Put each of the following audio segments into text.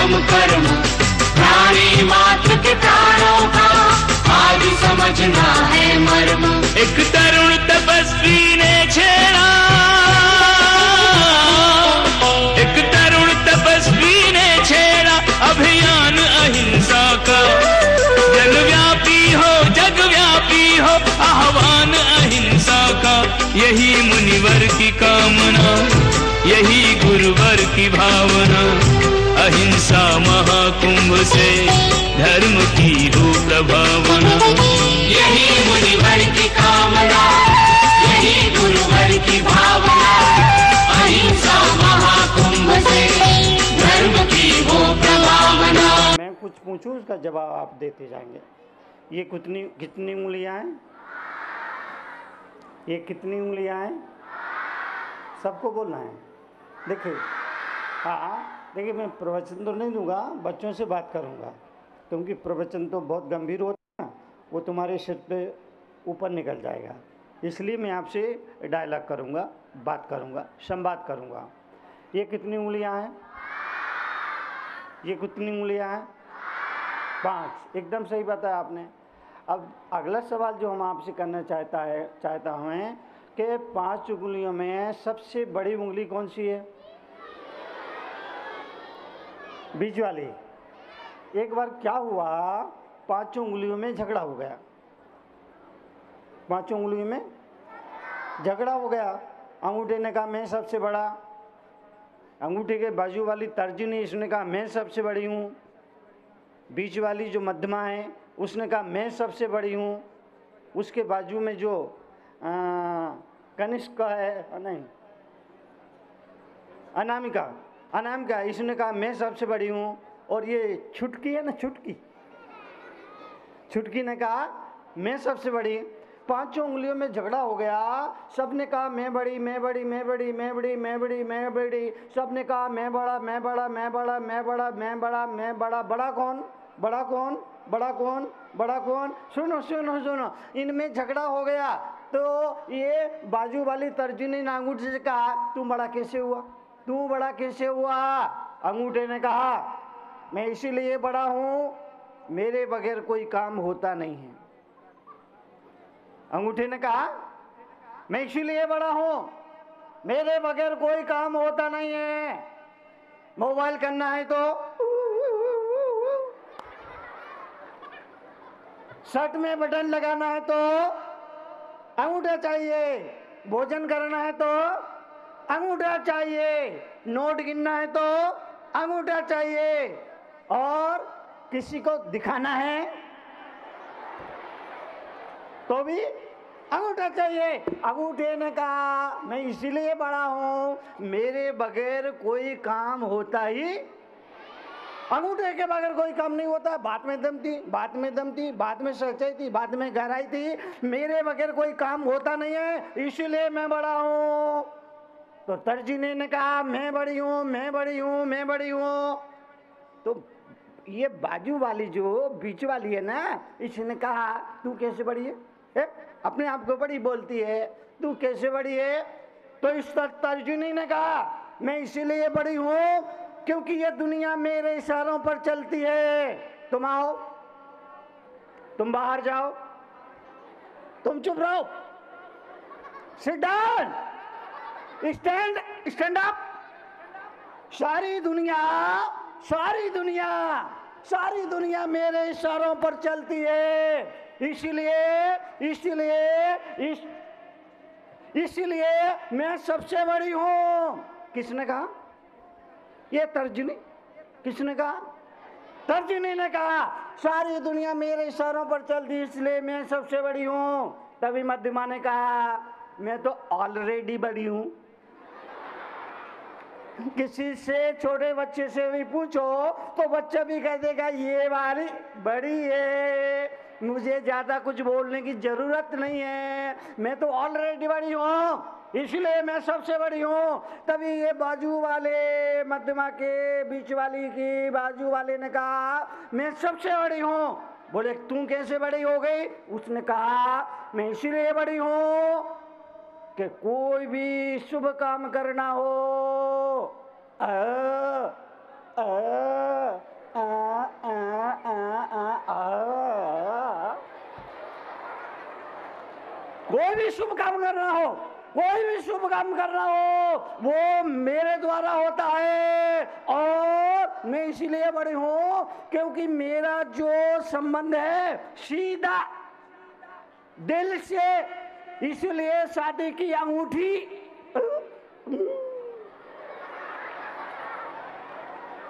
उत्तम कर्म, प्राणी मात्र के प्राणों का आज समझना है मर्म। एक तरुण तपस्वी ने छेड़ा, एक तरुण तपस्वी ने छेड़ा अभियान अहिंसा का। जगव्यापी हो आह्वान अहिंसा का। यही मुनिवर की कामना, यही गुरुवर की भावना। अहिंसा महाकुंभ से धर्म की हो प्रभावना। यही मुनिवर की कामना, यही गुरुवर की भावना। अहिंसा महाकुंभ से धर्म की हो प्रभावना। मैं कुछ पूछूं, उसका जवाब आप देते जाएंगे। ये कितनी कितनी उंगलियां हैं? ये कितनी उंगलियां हैं? सबको बोलना है। देखिए, हाँ देखिए, मैं प्रवचन तो नहीं दूंगा, बच्चों से बात करूंगा, क्योंकि प्रवचन तो बहुत गंभीर होता है ना, वो तुम्हारे सिर पे ऊपर निकल जाएगा। इसलिए मैं आपसे डायलॉग करूंगा, बात करूंगा, संवाद करूंगा। ये कितनी उंगलियां हैं? ये कितनी उंगलियां हैं? 5। एकदम सही बताया आपने। अब अगला सवाल जो हम आपसे करना चाहता हूँ कि 5 उंगलियों में सबसे बड़ी उंगली कौन सी है? बीच वाली। एक बार क्या हुआ, 5 उंगलियों में झगड़ा हो गया। 5 उंगलियों में झगड़ा हो गया। अंगूठे ने कहा मैं सबसे बड़ा, अंगूठे के बाजू वाली तर्जनी इसने कहा मैं सबसे बड़ी हूँ, बीच वाली जो मध्यमा है उसने कहा मैं सबसे बड़ी हूँ, उसके बाजू में जो कनिष्क है, नहीं अनामिका इसने कहा मैं सबसे बड़ी हूँ, और ये छुटकी है ना, छुटकी ने कहा मैं सबसे बड़ी। 5 उंगलियों में झगड़ा हो गया। सब ने कहा मैं बड़ी, मैं बड़ी, मैं बड़ी, मैं बड़ी, मैं बड़ी, मैं बड़ी। सब ने कहा मैं बड़ा, मैं बड़ा, मैं बड़ा, मैं बड़ा, मैं बड़ा, मैं बड़ा। बड़ा कौन? बड़ा कौन? बड़ा कौन? बड़ा कौन? सुनो सुनो सुनो, इनमें झगड़ा हो गया तो ये बाजू वाली तर्जनी ने अंगूठे से कहा तू बड़ा कैसे हुआ? तू बड़ा कैसे हुआ? अंगूठे ने कहा मैं इसीलिए बड़ा हूँ, मेरे बगैर कोई काम होता नहीं है। अंगूठे ने कहा मैं इसीलिए बड़ा हूँ, मेरे बगैर कोई काम होता नहीं है। मोबाइल करना है तो, शर्ट में बटन लगाना है तो अंगूठा चाहिए, भोजन करना है तो अंगूठा चाहिए, नोट गिनना है तो अंगूठा चाहिए, और किसी को दिखाना है तो भी अंगूठा चाहिए। अंगूठे ने कहा मैं इसीलिए बड़ा हूं, मेरे बगैर कोई काम होता ही, अंगूठे के बगैर कोई काम नहीं होता। बात में दम थी, बात में दम थी, बात में सच्चाई थी, बात में गहराई थी। मेरे बगैर कोई काम होता नहीं है, इसलिए मैं बड़ा हूं। तो तर्जनी ने कहा मैं बड़ी हूं, मैं बड़ी हूं, मैं बड़ी हूं। तो ये बाजू वाली जो बीच वाली है ना, इसने कहा तू कैसे बड़ी है? अपने आप को बड़ी बोलती है, तू कैसे बड़ी है? तो इस तर्जनी ने कहा मैं इसीलिए बड़ी हूं क्योंकि ये दुनिया मेरे इशारों पर चलती है। तुम आओ, तुम बाहर जाओ, तुम चुप रहो, सिट डाउन, स्टैंड अप। सारी दुनिया मेरे इशारों पर चलती है, इसीलिए मैं सबसे बड़ी हूं। किसने कहा? ये तर्जनी। किसने कहा? तर्जनी ने कहा सारी दुनिया मेरे इशारों पर चलती है, इसलिए मैं सबसे बड़ी हूं। तभी मध्यमा ने कहा मैं तो ऑलरेडी बड़ी हूं। किसी से, छोटे बच्चे से भी पूछो तो बच्चा भी कह देगा ये वाली बड़ी है, मुझे ज्यादा कुछ बोलने की जरूरत नहीं है, मैं तो ऑलरेडी बड़ी हूँ, इसलिए मैं सबसे बड़ी हूँ। तभी ये बाजू वाले, मध्यमा के बीच वाली की बाजू वाले ने कहा मैं सबसे बड़ी हूँ। बोले तू कैसे बड़ी हो गई? उसने कहा मैं इसीलिए बड़ी हूँ कि कोई भी शुभ काम करना हो, कोई भी शुभ काम करना हो, कोई भी शुभ काम करना हो, वो मेरे द्वारा होता है। और मैं इसीलिए बड़ी हूं क्योंकि मेरा जो संबंध है सीधा दिल से, इसलिए शादी की अंगूठी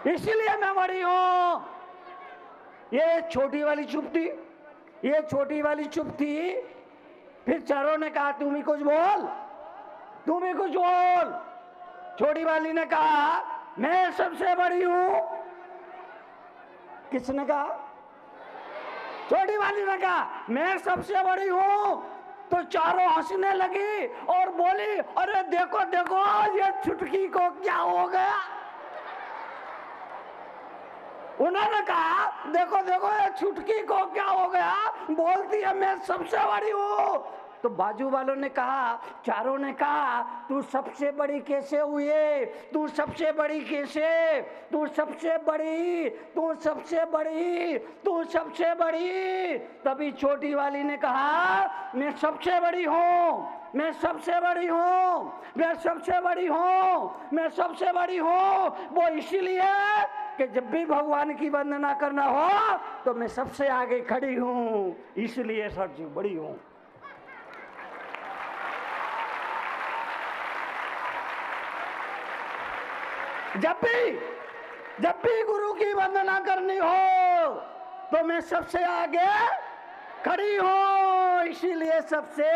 इसलिए मैं बड़ी हूं। ये छोटी वाली चुप थी, ये छोटी वाली चुप थी। फिर चारों ने कहा तुम ही कुछ बोल, तुम ही कुछ बोल। छोटी वाली ने कहा मैं सबसे बड़ी हूं। किसने कहा? छोटी वाली ने कहा मैं सबसे बड़ी हूं। तो चारों हंसने लगी और बोली अरे देखो देखो ये चुटकी को क्या हो गया। उन्होंने कहा देखो देखो ये चुटकी को क्या हो गया, बोलती है मैं सबसे बड़ी हूं। तो बाजू वालों ने कहा, चारों ने कहा तू सबसे बड़ी कैसे हुई, तू सबसे बड़ी कैसे, तू सबसे बड़ी, तू सबसे बड़ी, तू सबसे बड़ी। तभी छोटी वाली ने कहा मैं सबसे बड़ी हूं, मैं सबसे बड़ी हूं, मैं सबसे बड़ी हूं, मैं सबसे बड़ी हूं। वो इसीलिए कि जब भी भगवान की वंदना करना हो तो मैं सबसे आगे खड़ी हूं, इसलिए सबसे बड़ी हूं। जब भी गुरु की वंदना करनी हो तो मैं सबसे आगे खड़ी हूं, इसीलिए सबसे।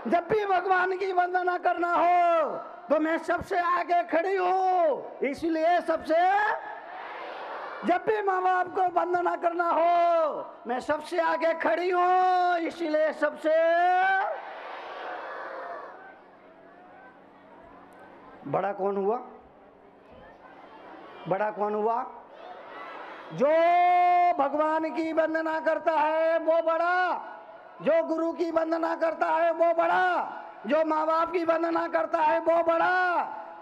जब भी भगवान की वंदना करना हो तो मैं सबसे आगे खड़ी हूं, इसलिए सबसे। जब भी माँ बाप को वंदना करना हो मैं सबसे आगे खड़ी हूं, इसलिए सबसे। बड़ा कौन हुआ? बड़ा कौन हुआ? जो भगवान की वंदना करता है वो बड़ा, जो गुरु की वंदना करता है वो बड़ा, जो माँ बाप की वंदना करता है वो बड़ा,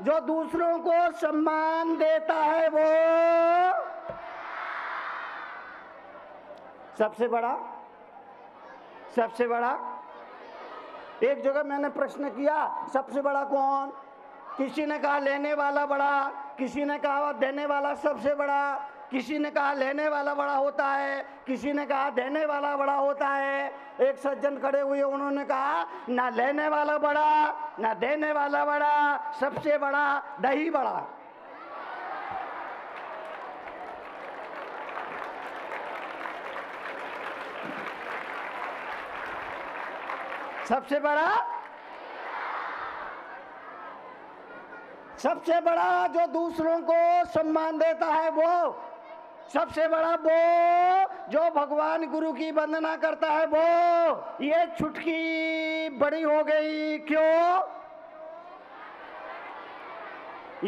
जो दूसरों को सम्मान देता है वो सबसे बड़ा, सबसे बड़ा। एक जगह मैंने प्रश्न किया सबसे बड़ा कौन? किसी ने कहा लेने वाला बड़ा, किसी ने कहा देने वाला सबसे बड़ा, किसी ने कहा लेने वाला बड़ा होता है, किसी ने कहा देने वाला बड़ा होता है। एक सज्जन खड़े हुए, उन्होंने कहा ना लेने वाला बड़ा ना देने वाला बड़ा, सबसे बड़ा दही बड़ा। सबसे बड़ा, सबसे बड़ा जो दूसरों को सम्मान देता है वो सबसे बड़ा, वो जो भगवान गुरु की वंदना करता है वो। ये चुटकी बड़ी हो गई क्यों?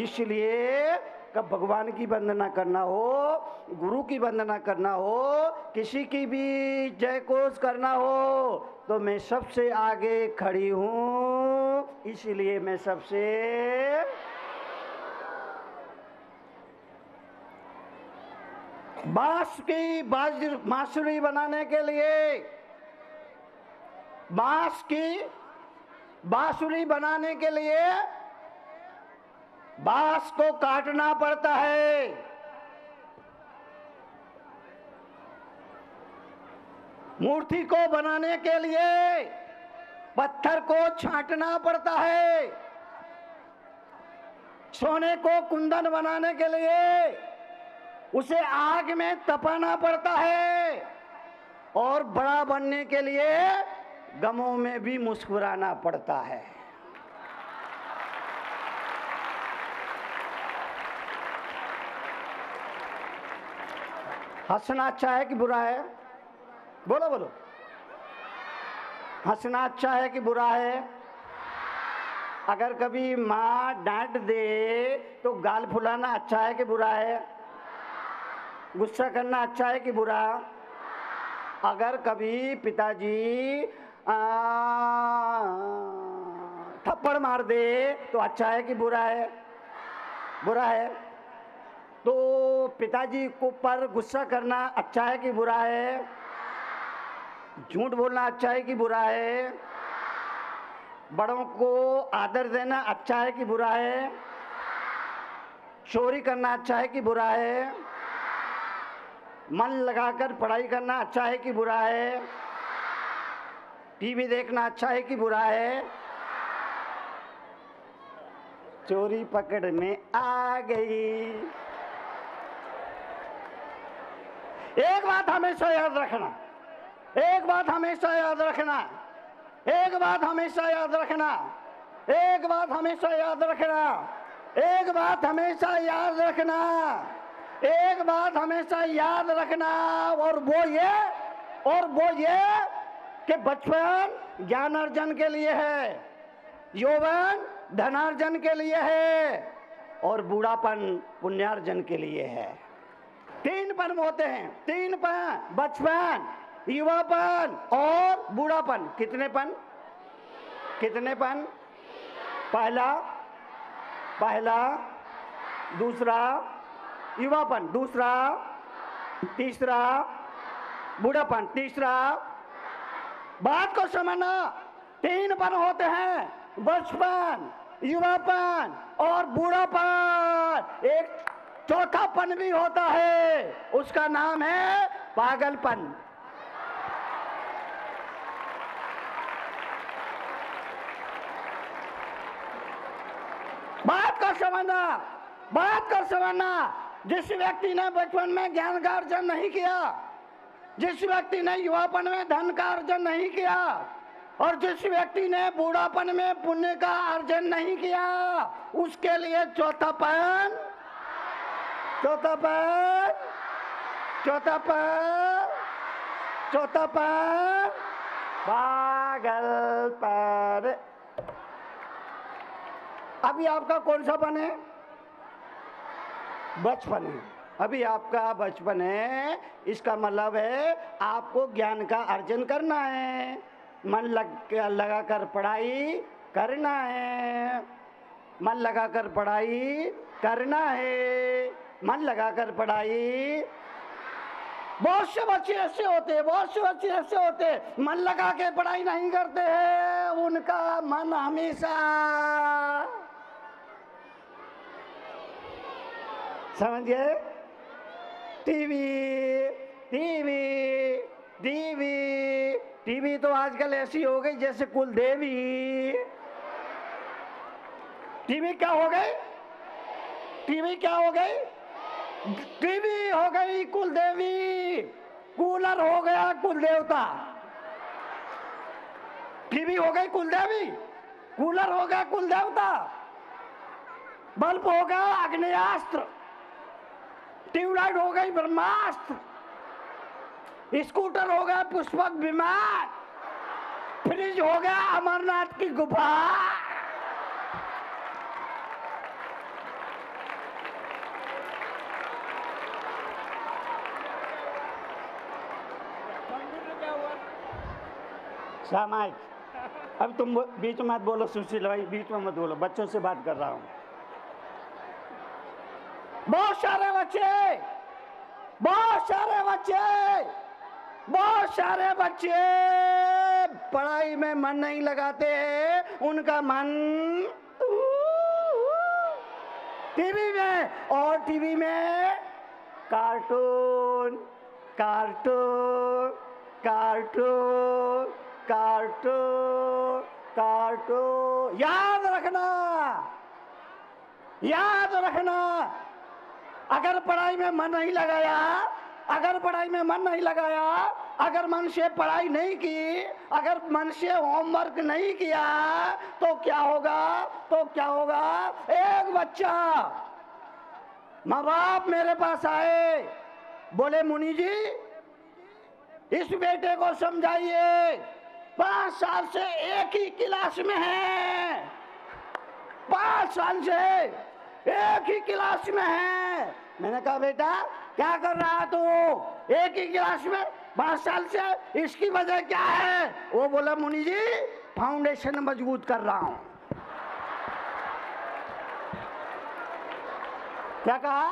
इसलिए कब भगवान की वंदना करना हो, गुरु की वंदना करना हो, किसी की भी जय घोष करना हो तो मैं सबसे आगे खड़ी हूं, इसलिए मैं सबसे। बांस की बांसुरी बनाने के लिए, बांस की बांसुरी बनाने के लिए बांस को काटना पड़ता है, मूर्ति को बनाने के लिए पत्थर को छांटना पड़ता है, सोने को कुंदन बनाने के लिए उसे आग में तपाना पड़ता है, और बड़ा बनने के लिए गमों में भी मुस्कुराना पड़ता है। हंसना अच्छा है कि बुरा है? बोलो बोलो, हंसना अच्छा है कि बुरा है? अगर कभी माँ डांट दे तो गाल फुलाना अच्छा है कि बुरा है? गुस्सा करना अच्छा है कि बुरा? अगर कभी पिताजी थप्पड़ मार दे तो अच्छा है कि बुरा है? बुरा है। तो पिताजी को पर गुस्सा करना अच्छा है कि बुरा है? झूठ बोलना अच्छा है कि बुरा है? बड़ों को आदर देना अच्छा है कि बुरा है? चोरी करना अच्छा है कि बुरा है? मन लगाकर पढ़ाई करना अच्छा है कि बुरा है? टीवी देखना अच्छा है कि बुरा है? चोरी पकड़ में आ गई। एक बात हमेशा याद रखना, एक बात हमेशा याद रखना, एक बात हमेशा याद रखना, एक बात हमेशा याद रखना, एक बात हमेशा याद रखना, एक बात हमेशा याद रखना, और वो ये कि बचपन ज्ञान अर्जन के लिए है, यौवन धनार्जन के लिए है, और बूढ़ापन पुण्यार्जन के लिए है। 3 पन होते हैं, 3 पन, बचपन, युवापन और बूढ़ापन। कितने पन? कितने पन? पहला, दूसरा युवापन, दूसरा, तीसरा बूढ़ापन, तीसरा। बात को समझना, 3 पन होते हैं, बचपन, युवापन और बूढ़ापन। एक चौथा पन भी होता है, उसका नाम है पागलपन। बात को समझना, बात को समझना। जिस व्यक्ति ने बचपन में ज्ञान का अर्जन नहीं किया, जिस व्यक्ति ने युवापन में धन का अर्जन नहीं किया, और जिस व्यक्ति ने बूढ़ापन में पुण्य का अर्जन नहीं किया, उसके लिए चौथा पन, चौथा पन, चौथा पन, चौथा पन पागलपन। अभी आपका कौन सा पन है? बचपन है। अभी आपका बचपन है, इसका मतलब है आपको ज्ञान का अर्जन करना है, मन लगाकर पढ़ाई करना है, मन लगाकर पढ़ाई करना है, मन लगाकर पढ़ाई। बहुत से बच्चे ऐसे होते, बहुत से बच्चे ऐसे होते, मन लगा के पढ़ाई नहीं करते हैं, उनका मन हमेशा, समझिए, टीवी टीवी टीवी टीवी तो आजकल ऐसी हो गई जैसे कुलदेवी। टीवी क्या हो गई? टीवी क्या हो गई? टीवी हो गई कुलदेवी, कूलर हो गया कुलदेवता। टीवी हो गई कुलदेवी, कूलर हो गया कुलदेवता, बल्ब हो गया अग्नेयास्त्र, ट्यूबलाइट हो गई ब्रह्मास्त्र, स्कूटर हो गया पुष्पक विमान, फ्रिज हो गया अमरनाथ की गुफा। सामाजिक, अब तुम बीच में मत बोलो सुशील भाई, बीच में मत बोलो, बच्चों से बात कर रहा हूं। बहुत सारे बच्चे, बहुत सारे बच्चे, बहुत सारे बच्चे पढ़ाई में मन नहीं लगाते हैं, उनका मन टीवी में, और टीवी में cartoon cartoon cartoon cartoon cartoon. याद रखना, याद रखना, अगर पढ़ाई में मन नहीं लगाया, अगर पढ़ाई में मन नहीं लगाया, अगर मन से पढ़ाई नहीं की, अगर मन से होमवर्क नहीं किया, तो क्या होगा? तो क्या होगा? एक बच्चा, माँ बाप मेरे पास आए, बोले मुनि जी इस बेटे को समझाइए, 5 साल से एक ही क्लास में है, 5 साल से एक ही क्लास में है। मैंने कहा बेटा क्या कर रहा है तू एक ही क्लास में 5 साल से, इसकी वजह क्या है? वो बोला मुनि जी फाउंडेशन मजबूत कर रहा हूं। क्या कहा?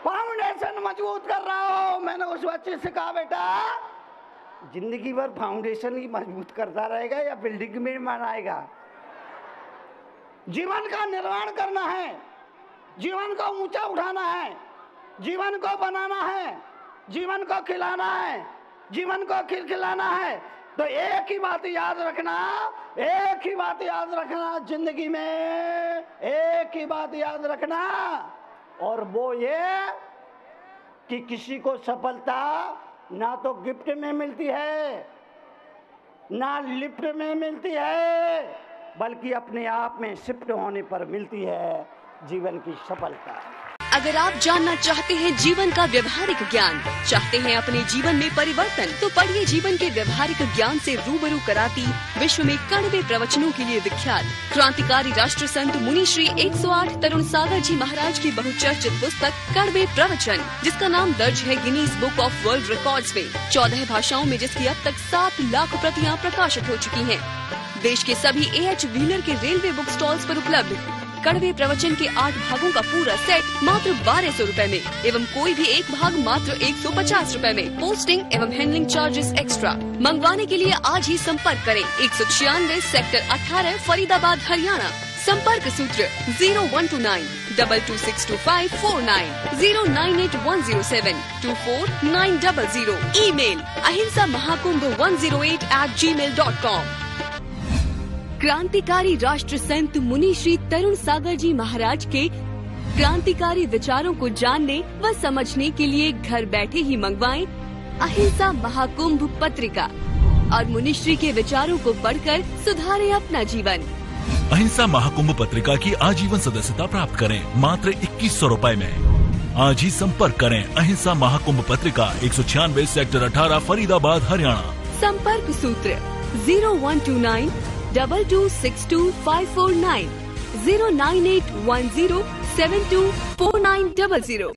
फाउंडेशन मजबूत कर रहा हूं। मैंने उस बच्चे से कहा बेटा जिंदगी भर फाउंडेशन ही मजबूत करता रहेगा या बिल्डिंग में बनाएगा? जीवन का निर्माण करना है, जीवन को ऊंचा उठाना है, जीवन को बनाना है, जीवन को खिलाना है, जीवन को खिलाना है। तो एक ही बात याद रखना, एक ही बात याद रखना जिंदगी में, एक ही बात याद रखना, और वो ये कि किसी को सफलता ना तो गिफ्ट में मिलती है, ना लिफ्ट में मिलती है, बल्कि अपने आप में शिफ्ट होने पर मिलती है जीवन की सफलता। अगर आप जानना चाहते हैं जीवन का व्यवहारिक ज्ञान, चाहते हैं अपने जीवन में परिवर्तन, तो पढ़िए जीवन के व्यवहारिक ज्ञान से रूबरू कराती विश्व में कड़वे प्रवचनों के लिए विख्यात क्रांतिकारी राष्ट्र संत मुनि श्री 108 तरुण सागर जी महाराज की बहुचर्चित पुस्तक कड़वे प्रवचन, जिसका नाम दर्ज है Guinness book of world records में, 14 भाषाओं में, जिसकी अब तक 7 लाख प्रतियां प्रकाशित हो चुकी हैं। देश के सभी AH व्हीलर के रेलवे बुक स्टॉल्स पर उपलब्ध कड़वे प्रवचन के 8 भागों का पूरा सेट मात्र 1200 रुपए में, एवं कोई भी एक भाग मात्र 150 रुपए में, पोस्टिंग एवं हैंडलिंग चार्जेस एक्स्ट्रा। मंगवाने के लिए आज ही संपर्क करें 196 सेक्टर 18 फरीदाबाद हरियाणा। संपर्क सूत्र 0129 226254 098 107 ईमेल ahimsamahakundh108@gmail.com। क्रांतिकारी राष्ट्र संत मुनि श्री तरुण सागर जी महाराज के क्रांतिकारी विचारों को जानने व समझने के लिए घर बैठे ही मंगवाएं अहिंसा महाकुंभ पत्रिका और मुनिश्री के विचारों को पढ़कर सुधारें अपना जीवन। अहिंसा महाकुंभ पत्रिका की आजीवन सदस्यता प्राप्त करें मात्र 2100 रुपए में। आज ही संपर्क करें अहिंसा महाकुंभ पत्रिका 196 सेक्टर 18 फरीदाबाद हरियाणा। संपर्क सूत्र 0129 226254 09810724900।